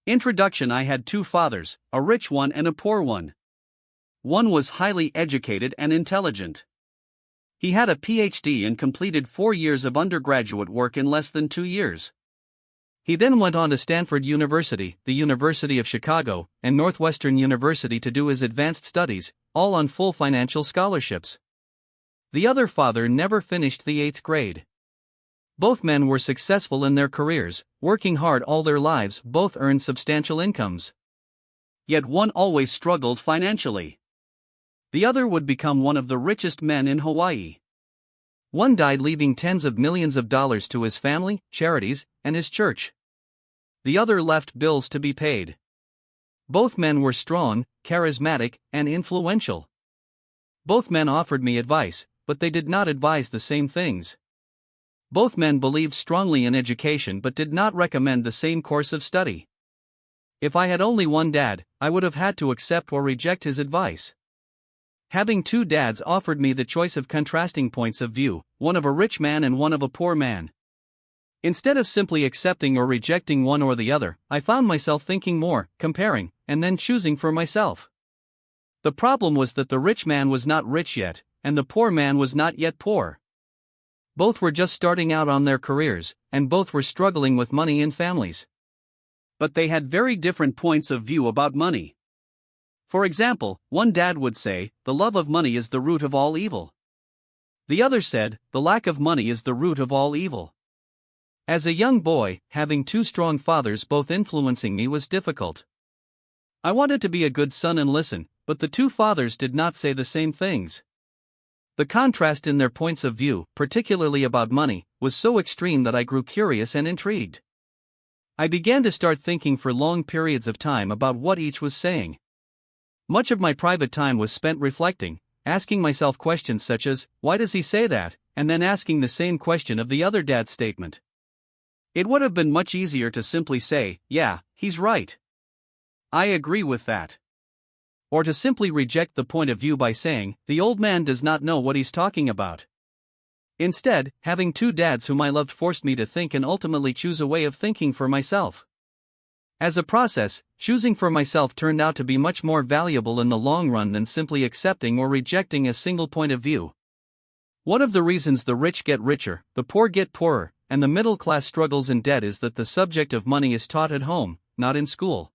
Introduction. I had two fathers, a rich one and a poor one. One was highly educated and intelligent. He had a PhD and completed 4 years of undergraduate work in less than 2 years. He then went on to Stanford University, the University of Chicago, and Northwestern University to do his advanced studies, all on full financial scholarships. The other father never finished the 8th grade. Both men were successful in their careers, working hard all their lives. Both earned substantial incomes. Yet one always struggled financially. The other would become one of the richest men in Hawaii. One died leaving tens of millions of dollars to his family, charities, and his church. The other left bills to be paid. Both men were strong, charismatic, and influential. Both men offered me advice, but they did not advise the same things. Both men believed strongly in education but did not recommend the same course of study. If I had only one dad, I would have had to accept or reject his advice. Having two dads offered me the choice of contrasting points of view, one of a rich man and one of a poor man. Instead of simply accepting or rejecting one or the other, I found myself thinking more, comparing, and then choosing for myself. The problem was that the rich man was not rich yet, and the poor man was not yet poor. Both were just starting out on their careers, and both were struggling with money and families. But they had very different points of view about money. For example, one dad would say, "The love of money is the root of all evil." The other said, "The lack of money is the root of all evil." As a young boy, having two strong fathers both influencing me was difficult. I wanted to be a good son and listen, but the two fathers did not say the same things. The contrast in their points of view, particularly about money, was so extreme that I grew curious and intrigued. I began to start thinking for long periods of time about what each was saying. Much of my private time was spent reflecting, asking myself questions such as, "Why does he say that?" and then asking the same question of the other dad's statement. It would have been much easier to simply say, "Yeah, he's right. I agree with that." Or to simply reject the point of view by saying, "The old man does not know what he's talking about." Instead, having two dads whom I loved forced me to think and ultimately choose a way of thinking for myself. As a process, choosing for myself turned out to be much more valuable in the long run than simply accepting or rejecting a single point of view. One of the reasons the rich get richer, the poor get poorer, and the middle class struggles in debt is that the subject of money is taught at home, not in school.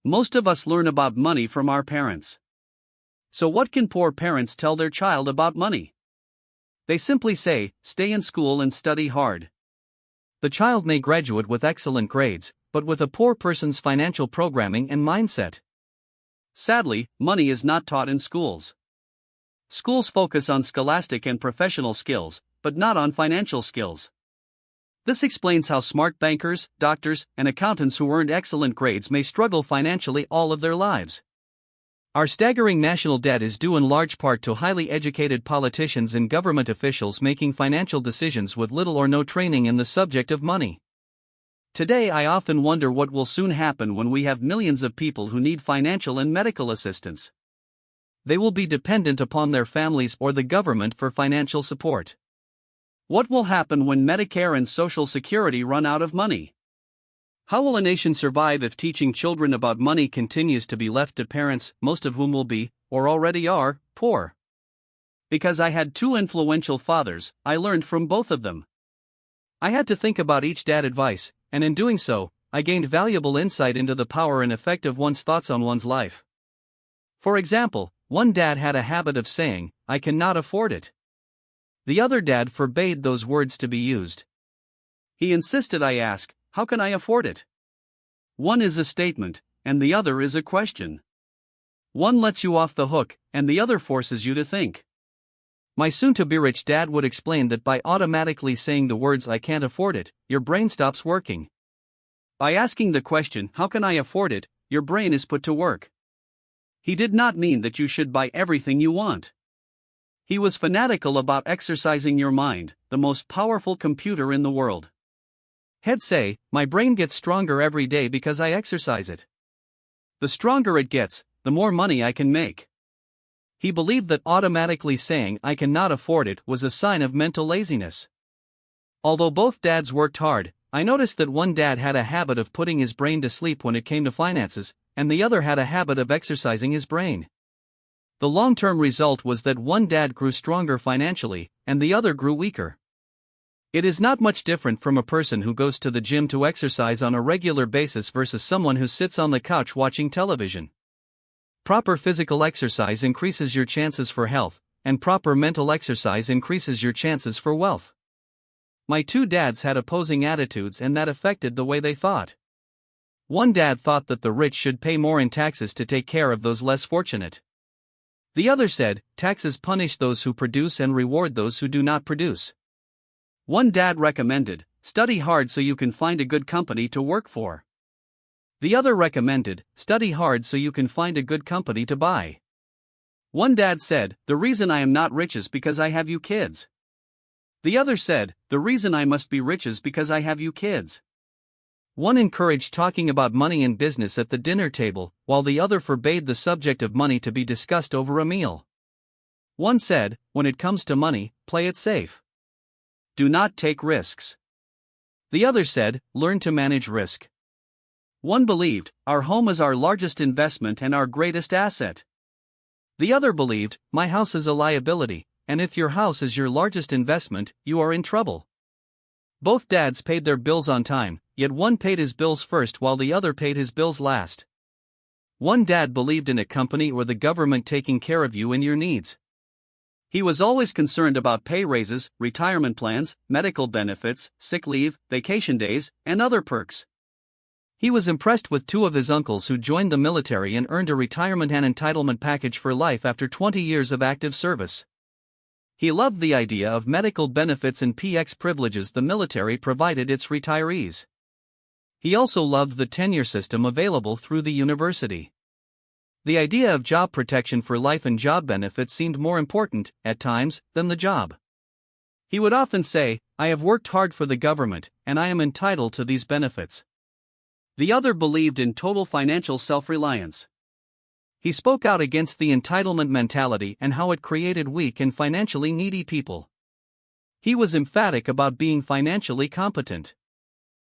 Most of us learn about money from our parents. So what can poor parents tell their child about money? They simply say, "Stay in school and study hard." The child may graduate with excellent grades, but with a poor person's financial programming and mindset. Sadly, money is not taught in schools. Schools focus on scholastic and professional skills, but not on financial skills. This explains how smart bankers, doctors, and accountants who earned excellent grades may struggle financially all of their lives. Our staggering national debt is due in large part to highly educated politicians and government officials making financial decisions with little or no training in the subject of money. Today I often wonder what will soon happen when we have millions of people who need financial and medical assistance. They will be dependent upon their families or the government for financial support. What will happen when Medicare and Social Security run out of money? How will a nation survive if teaching children about money continues to be left to parents, most of whom will be, or already are, poor? Because I had two influential fathers, I learned from both of them. I had to think about each dad's advice, and in doing so, I gained valuable insight into the power and effect of one's thoughts on one's life. For example, one dad had a habit of saying, "I cannot afford it." The other dad forbade those words to be used. He insisted I ask, "How can I afford it?" One is a statement, and the other is a question. One lets you off the hook, and the other forces you to think. My soon-to-be-rich dad would explain that by automatically saying the words "I can't afford it," your brain stops working. By asking the question, "How can I afford it?" your brain is put to work. He did not mean that you should buy everything you want. He was fanatical about exercising your mind, the most powerful computer in the world. He'd say, "My brain gets stronger every day because I exercise it. The stronger it gets, the more money I can make." He believed that automatically saying "I cannot afford it" was a sign of mental laziness. Although both dads worked hard, I noticed that one dad had a habit of putting his brain to sleep when it came to finances, and the other had a habit of exercising his brain. The long-term result was that one dad grew stronger financially, and the other grew weaker. It is not much different from a person who goes to the gym to exercise on a regular basis versus someone who sits on the couch watching television. Proper physical exercise increases your chances for health, and proper mental exercise increases your chances for wealth. My two dads had opposing attitudes, and that affected the way they thought. One dad thought that the rich should pay more in taxes to take care of those less fortunate. The other said, taxes punish those who produce and reward those who do not produce. One dad recommended, study hard so you can find a good company to work for. The other recommended, study hard so you can find a good company to buy. One dad said, the reason I am not rich is because I have you kids. The other said, the reason I must be rich is because I have you kids. One encouraged talking about money and business at the dinner table, while the other forbade the subject of money to be discussed over a meal. One said, when it comes to money, play it safe. Do not take risks. The other said, learn to manage risk. One believed, our home is our largest investment and our greatest asset. The other believed, my house is a liability, and if your house is your largest investment, you are in trouble. Both dads paid their bills on time, yet one paid his bills first while the other paid his bills last. One dad believed in a company or the government taking care of you and your needs. He was always concerned about pay raises, retirement plans, medical benefits, sick leave, vacation days, and other perks. He was impressed with two of his uncles who joined the military and earned a retirement and entitlement package for life after 20 years of active service. He loved the idea of medical benefits and PX privileges the military provided its retirees. He also loved the tenure system available through the university. The idea of job protection for life and job benefits seemed more important, at times, than the job. He would often say, I have worked hard for the government, and I am entitled to these benefits. The other believed in total financial self-reliance. He spoke out against the entitlement mentality and how it created weak and financially needy people. He was emphatic about being financially competent.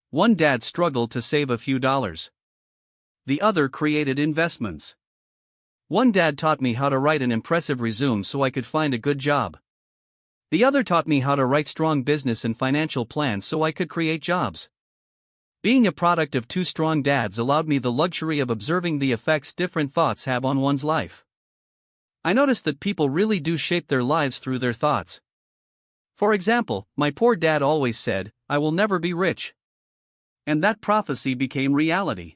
One dad struggled to save a few dollars. The other created investments. One dad taught me how to write an impressive resume so I could find a good job. The other taught me how to write strong business and financial plans so I could create jobs. Being a product of two strong dads allowed me the luxury of observing the effects different thoughts have on one's life. I noticed that people really do shape their lives through their thoughts. For example, my poor dad always said, I will never be rich. And that prophecy became reality.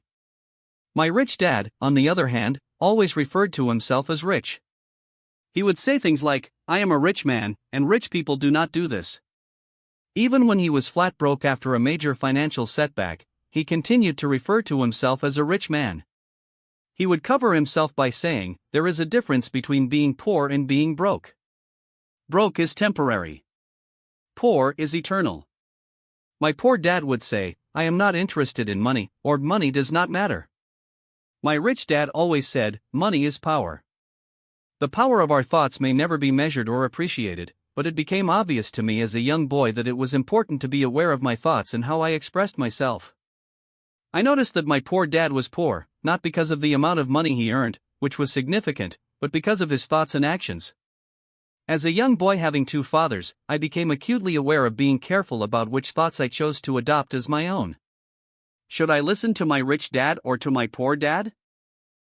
My rich dad, on the other hand, always referred to himself as rich. He would say things like, I am a rich man, and rich people do not do this. Even when he was flat broke after a major financial setback, he continued to refer to himself as a rich man. He would cover himself by saying, there is a difference between being poor and being broke. Broke is temporary. Poor is eternal. My poor dad would say, I am not interested in money, or money does not matter. My rich dad always said, money is power. The power of our thoughts may never be measured or appreciated, but it became obvious to me as a young boy that it was important to be aware of my thoughts and how I expressed myself. I noticed that my poor dad was poor, not because of the amount of money he earned, which was significant, but because of his thoughts and actions. As a young boy having two fathers, I became acutely aware of being careful about which thoughts I chose to adopt as my own. Should I listen to my rich dad or to my poor dad?